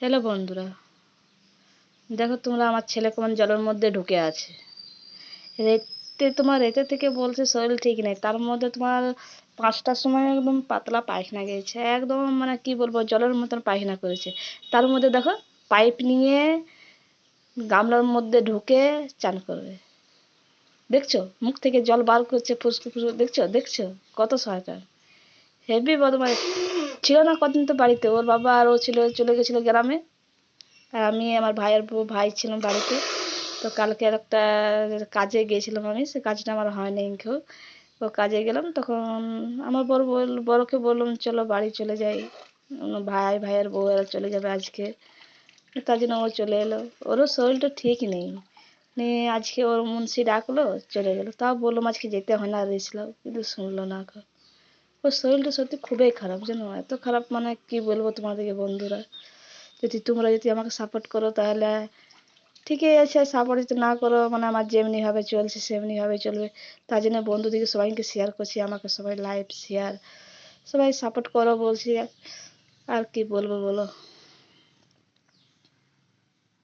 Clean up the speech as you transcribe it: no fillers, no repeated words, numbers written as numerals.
Hello বন্ধুরা, দেখো তোমরা আমার ছেলে কেমন জলের মধ্যে ঢুকে আছে। রেতে থেকে বলছে শরীর ঠিক নেই, তার মধ্যে তোমার 5টার সময় একদম পাতলা পায়খানা গেছে, একদম মানে কি বলবো জলের মতন পায়খানা করেছে। তার মধ্যে দেখো পাইপ নিয়ে গামলার মধ্যে ঢুকে চান করবে। দেখছো মুখ থেকে জল বার করছে, ফুসকু ফুসকু, দেখছো দেখছো কত শয়তান, হেভি বদমাইশ। ছিল না কদিন তো বাড়িতে, ওর বাবা আর ও ছিল, চলে গেছিল গ্রামে, আর আমি আমার ভাইয়ের ভাই ছিলাম বাড়িতে। তো কালকে একটা কাজে গিয়েছিলাম আমি, সে কাজটা আমার হয়নি কেউ। ও কাজে গেলাম তখন আমার বড়কে বললাম চলো বাড়ি চলে যাই, ভাইয়ের বউ এরা চলে যাবে আজকে, তার জন্য ও চলে এলো। ওরও শরীরটা ঠিক নেই, নিয়ে আজকে ওর মুন্সি ডাকলো, চলে গেলো। তাও বললাম আজকে যেতে হয় না, রেছিল, কিন্তু শুনলো না। ওর শরীরটা সত্যি খুবই খারাপ, জানো এত খারাপ, মানে কি বলবো তোমাদেরকে বন্ধুরা। তোমরা যদি আমাকে সাপোর্ট করো তাহলে ঠিকই আছে, সাপোর্ট যদি না করো মানে আমার যেমনিভাবে চলছে সেমনিভাবে চলবে। তার জন্য বন্ধুদেরকে সবাইকে শেয়ার করছি, আমাকে সবাই লাইভ শেয়ার, সবাই সাপোর্ট করো বলছি। আর কি বলবো বলো।